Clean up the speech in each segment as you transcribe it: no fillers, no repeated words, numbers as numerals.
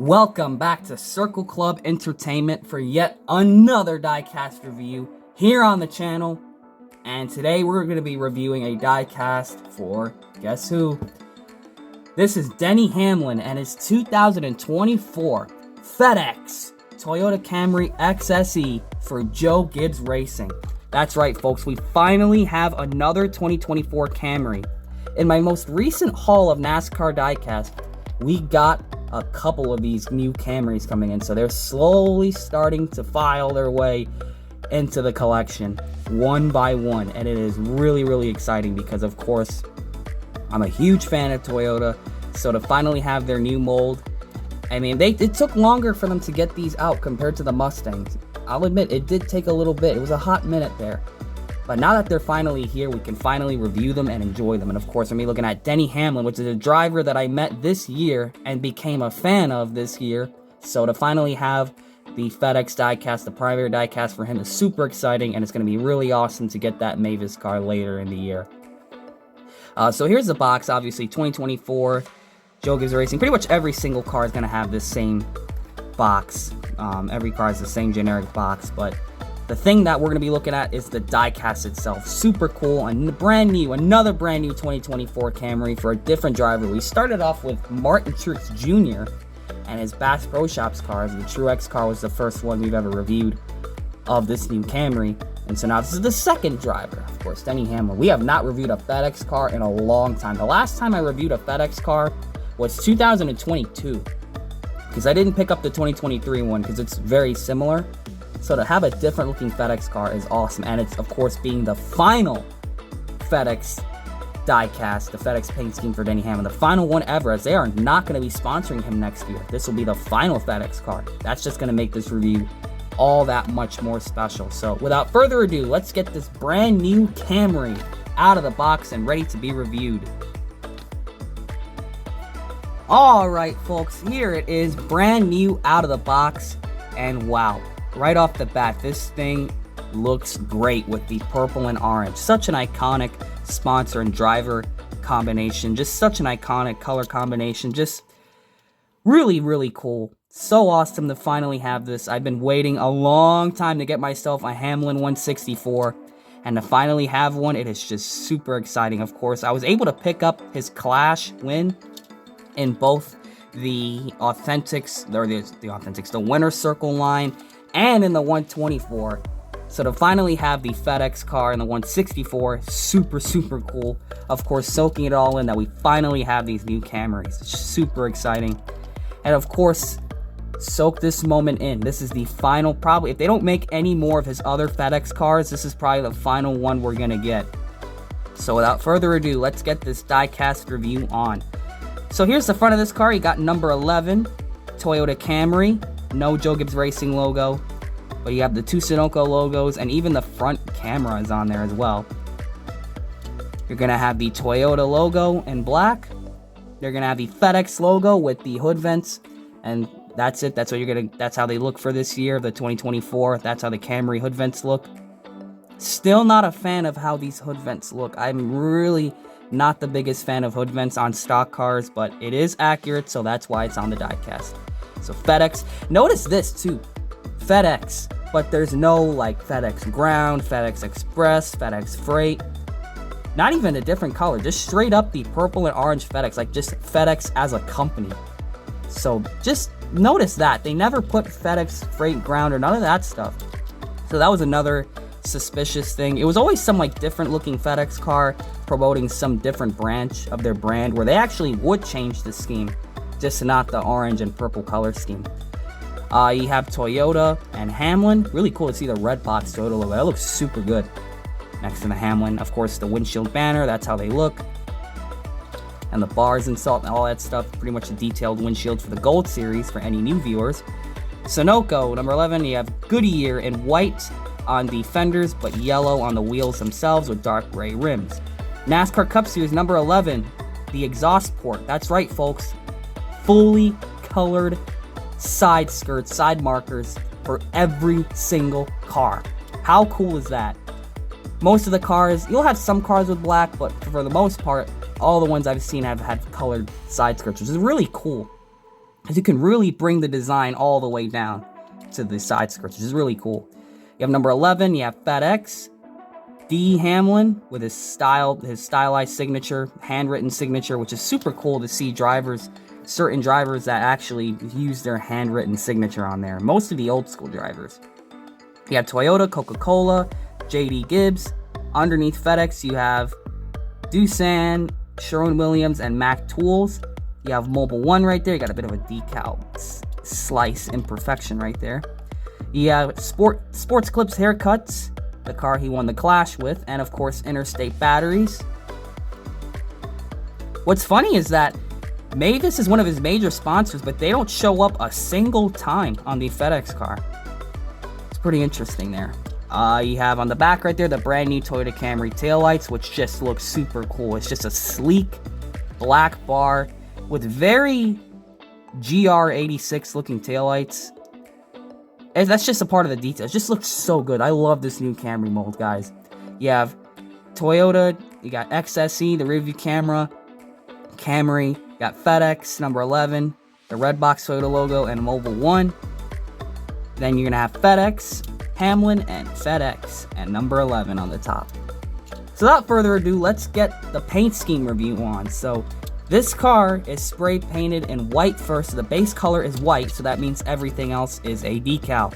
Welcome back to Circle Club Entertainment for yet another Diecast review here on the channel. And today we're going to be reviewing a diecast for, guess who? This is Denny Hamlin and his 2024 FedEx Toyota Camry XSE for Joe Gibbs Racing. That's right, folks, we finally have another 2024 Camry. In my most recent haul of NASCAR diecast, we got a couple of these new Camrys coming in, so they're slowly starting to file their way into the collection one by one, and it is really exciting because, of course, I'm a huge fan of Toyota, so to finally have their new mold, I mean, it took longer for them to get these out compared to the Mustangs. I'll admit, it did take a little bit. It was a hot minute there. But now that they're finally here, we can finally review them and enjoy them. And of course, I'm going to be looking at Denny Hamlin, which is a driver that I met this year and became a fan of this year. So to finally have the FedEx diecast, the primary diecast for him, is super exciting. And it's going to be really awesome to get that Mavis car later in the year. So here's the box. Obviously, 2024, Joe Gibbs Racing. Pretty much every single car is going to have this same box. Every car has the same generic box, but the thing that we're going to be looking at is the diecast itself. Super cool and another brand new 2024 Camry for a different driver. We started off with Martin Truex Jr. and his Bass Pro Shops cars. The Truex car was the first one we've ever reviewed of this new Camry. And so now this is the second driver, of course, Denny Hamlin. We have not reviewed a FedEx car in a long time. The last time I reviewed a FedEx car was 2022. Because I didn't pick up the 2023 one because it's very similar. So to have a different looking FedEx car is awesome. And it's, of course, being the final FedEx diecast, the FedEx paint scheme for Denny Hamlin. The final one ever, as they are not going to be sponsoring him next year. This will be the final FedEx car. That's just going to make this review all that much more special. So without further ado, let's get this brand new Camry out of the box and ready to be reviewed. Alright, folks, here it is, brand new out of the box. And wow. Right off the bat, this thing looks great with the purple and orange. Such an iconic sponsor and driver combination. Just such an iconic color combination. Just really cool. So awesome to finally have this. I've been waiting a long time to get myself a Hamlin 164. And to finally have one, it is just super exciting. Of course, I was able to pick up his Clash win in both the Authentics, or the Authentics, the Winner Circle line, and in the 124. So to finally have the FedEx car in the 164, super cool. Of course, soaking it all in that we finally have these new Camrys. It's super exciting. And of course, soak this moment in. This is the final, probably, if they don't make any more of his other FedEx cars, this is probably the final one we're gonna get. So without further ado, let's get this diecast review on. So here's the front of this car. You got number 11, Toyota Camry. No Joe Gibbs Racing logo, but you have the two Sunoco logos, and even the front camera is on there as well. You're gonna have the Toyota logo in black. You're gonna have the FedEx logo with the hood vents, and that's it. That's how they look for this year, the 2024. That's how the Camry hood vents look. Still not a fan of how these hood vents look. I'm really not the biggest fan of hood vents on stock cars, but it is accurate, so that's why it's on the diecast. So FedEx, notice this too, FedEx, but there's no like FedEx Ground, FedEx Express, FedEx Freight, not even a different color, just straight up the purple and orange FedEx, like just FedEx as a company. So just notice that, they never put FedEx Freight Ground or none of that stuff. So that was another suspicious thing. It was always some like different looking FedEx car promoting some different branch of their brand where they actually would change the scheme. Just not the orange and purple color scheme. You have Toyota and Hamlin. Really cool to see the red box Toyota logo. That looks super good next to the Hamlin. Of course, the windshield banner. That's how they look. And the bars and salt and all that stuff. Pretty much a detailed windshield for the Gold Series for any new viewers. Sunoco, number 11. You have Goodyear in white on the fenders, but yellow on the wheels themselves with dark gray rims. NASCAR Cup Series, number 11. The exhaust port. That's right, folks. Fully colored side skirts, side markers for every single car. How cool is that? Most of the cars, you'll have some cars with black, but for the most part, all the ones I've seen have had colored side skirts, which is really cool. Because you can really bring the design all the way down to the side skirts, which is really cool. You have number 11, you have FedEx, D. Hamlin with his stylized signature, handwritten signature, which is super cool to see certain drivers that actually use their handwritten signature on there. Most of the old school drivers. You have Toyota, Coca-Cola, JD Gibbs. Underneath FedEx, you have Doosan, Sherwin-Williams, and Mac Tools. You have Mobile One right there. You got a bit of a decal slice imperfection right there. You have Sports Clips Haircuts, the car he won the Clash with, and of course Interstate Batteries. What's funny is that Mavis is one of his major sponsors, but they don't show up a single time on the FedEx car. It's pretty interesting there. You have on the back right there the brand new Toyota Camry taillights, which just looks super cool. It's just a sleek black bar with very GR86 looking taillights. And that's just a part of the details. It just looks so good. I love this new Camry mold, guys. You have Toyota, you got XSE, the rearview camera, Camry, you got FedEx, number 11, the red box Toyota logo, and Mobile One. Then you're going to have FedEx, Hamlin, and FedEx, and number 11 on the top. So without further ado, let's get the paint scheme review on. So this car is spray painted in white first. So the base color is white, so that means everything else is a decal.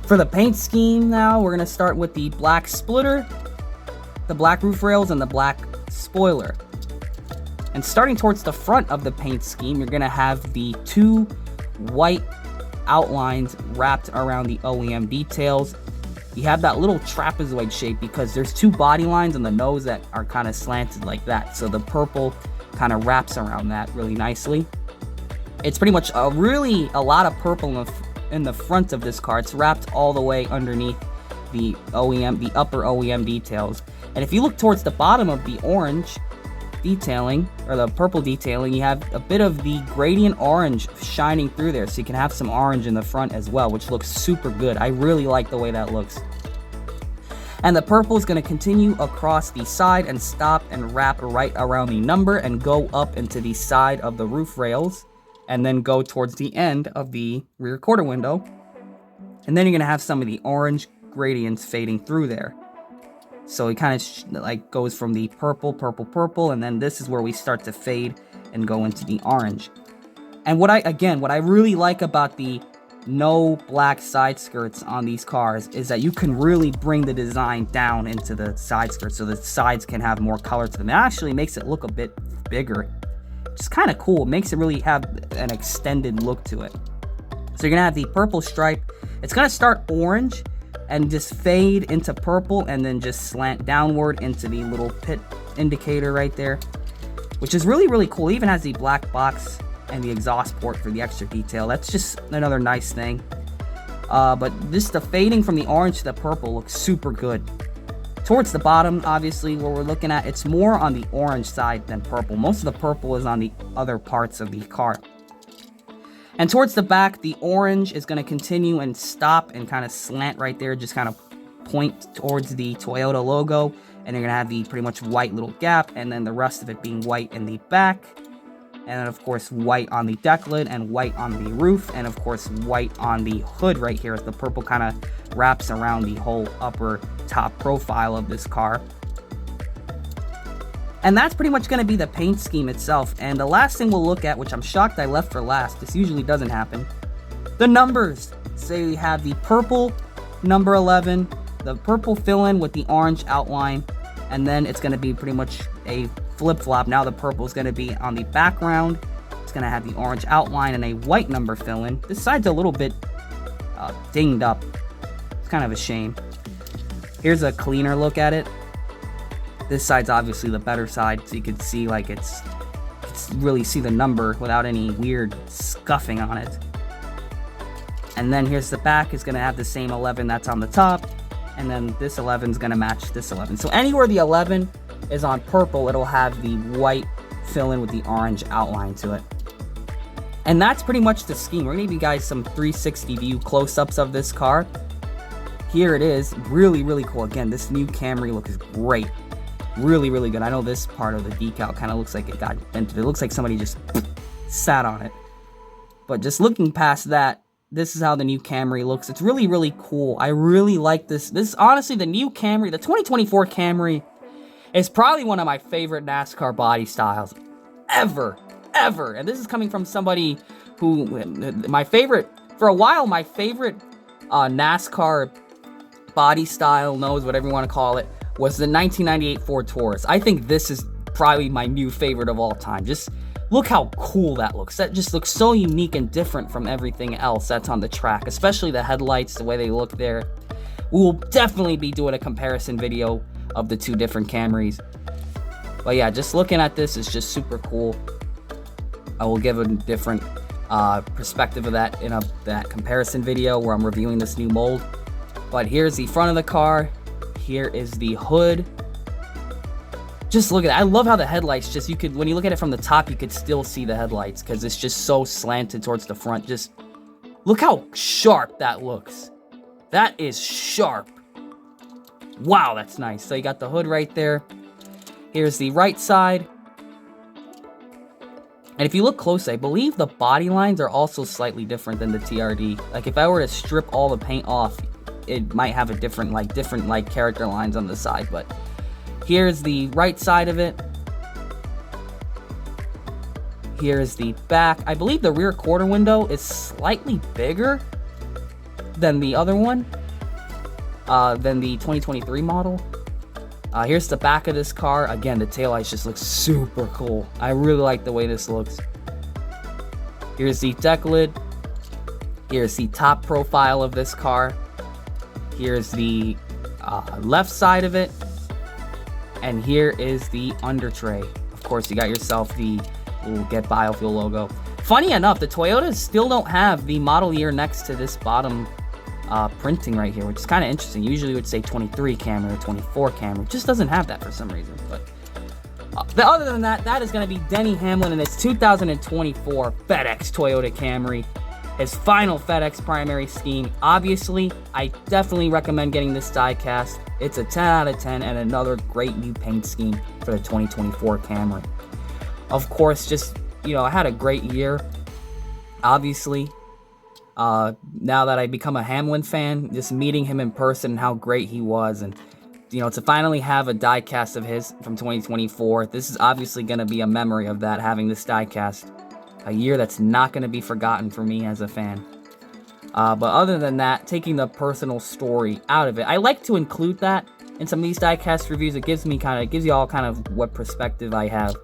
For the paint scheme now, we're going to start with the black splitter, the black roof rails, and the black spoiler. And starting towards the front of the paint scheme, you're going to have the two white outlines wrapped around the OEM details. You have that little trapezoid shape because there's two body lines on the nose that are kind of slanted like that. So the purple kind of wraps around that really nicely. It's pretty much a lot of purple in the front of this car. It's wrapped all the way underneath the upper OEM details. And if you look towards the bottom of the orange detailing, or the purple detailing, you have a bit of the gradient orange shining through there, so you can have some orange in the front as well, which looks super good. I really like the way that looks. And the purple is going to continue across the side and stop and wrap right around the number and go up into the side of the roof rails, and then go towards the end of the rear quarter window. And then you're going to have some of the orange gradients fading through there. So it kind of like goes from the purple, and then this is where we start to fade and go into the orange. And what I really like about the no black side skirts on these cars is that you can really bring the design down into the side skirts, so the sides can have more color to them. It actually makes it look a bit bigger. It's kind of cool. It makes it really have an extended look to it. So you're gonna have the purple stripe. It's gonna start orange and just fade into purple, and then just slant downward into the little pit indicator right there, which is really cool. It even has the black box and the exhaust port for the extra detail. That's just another nice thing. But just the fading from the orange to the purple looks super good. Towards the bottom, obviously, where we're looking at, it's more on the orange side than purple. Most of the purple is on the other parts of the car. And towards the back, the orange is going to continue and stop and kind of slant right there, just kind of point towards the Toyota logo. And you're going to have the pretty much white little gap, and then the rest of it being white in the back. And then, of course, white on the deck lid and white on the roof. And, of course, white on the hood right here as the purple kind of wraps around the whole upper top profile of this car. And that's pretty much going to be the paint scheme itself. And the last thing we'll look at, which I'm shocked I left for last, this usually doesn't happen, the numbers. So you have the purple number 11, the purple fill-in with the orange outline, and then it's going to be pretty much a flip-flop. Now the purple is going to be on the background. It's going to have the orange outline and a white number fill-in. This side's a little bit dinged up. It's kind of a shame. Here's a cleaner look at it. This side's obviously the better side, so you can see like it's really see the number without any weird scuffing on it. And then here's the back. It's going to have the same 11 that's on the top, and then this 11 is going to match this 11. So anywhere the 11 is on purple, it'll have the white fill-in with the orange outline to it. And that's pretty much the scheme. We're going to give you guys some 360 view close-ups of this car. Here it is. Really cool. Again, this new Camry look is great. Really good. I know this part of the decal kind of looks like it got dented. It looks like somebody just sat on it. But just looking past that, this is how the new Camry looks. It's really, really cool. I really like this. This is honestly the new Camry. The 2024 Camry is probably one of my favorite NASCAR body styles ever. And this is coming from somebody who, for a while, my favorite NASCAR body style, nose, whatever you want to call it, was the 1998 Ford Taurus. I think this is probably my new favorite of all time. Just look how cool that looks. That just looks so unique and different from everything else that's on the track, especially the headlights, the way they look there. We will definitely be doing a comparison video of the two different Camrys. But yeah, just looking at this is just super cool. I will give a different perspective of that in that comparison video where I'm reviewing this new mold. But here's the front of the car. Here is the hood. Just look at it. I love how the headlights just, when you look at it from the top, you could still see the headlights because it's just so slanted towards the front. Just look how sharp that looks. That is sharp. Wow, that's nice. So you got the hood right there. Here's the right side. And if you look close, I believe the body lines are also slightly different than the TRD. Like if I were to strip all the paint off, it might have a different character lines on the side. But here's the right side of it. Here's the back. I believe the rear quarter window is slightly bigger than the other one, than the 2023 model. Here's the back of this car. Again, the taillights just look super cool. I really like the way this looks. Here's the deck lid. Here's the top profile of this car. Here's the left side of it. And here is the under tray. Of course, you got yourself the little Get Biofuel logo. Funny enough, the Toyotas still don't have the model year next to this bottom printing right here, which is kind of interesting. Usually it would say 23 Camry or 24 Camry. It just doesn't have that for some reason. But other than that, that is going to be Denny Hamlin in his 2024 FedEx Toyota Camry. His final FedEx primary scheme. Obviously, I definitely recommend getting this diecast. It's a 10 out of 10 and another great new paint scheme for the 2024 Camry. Of course, just, I had a great year. Obviously, now that I become a Hamlin fan, just meeting him in person and how great he was, and to finally have a diecast of his from 2024, this is obviously going to be a memory of that, having this diecast. A year that's not going to be forgotten for me as a fan. But other than that, taking the personal story out of it, I like to include that in some of these diecast reviews. It gives you all kind of what perspective I have.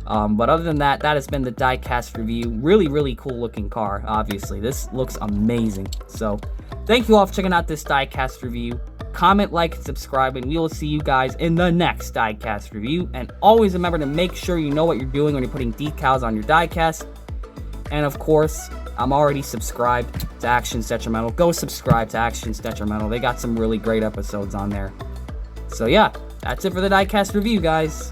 But other than that, that has been the diecast review. Really, really cool looking car, obviously. This looks amazing. So, thank you all for checking out this diecast review. Comment, like, and subscribe, and we will see you guys in the next diecast review. And always remember to make sure you know what you're doing when you're putting decals on your diecast. And of course, I'm already subscribed to Actions Detrimental. Go subscribe to Actions Detrimental. They got some really great episodes on there. So yeah, that's it for the diecast review, guys.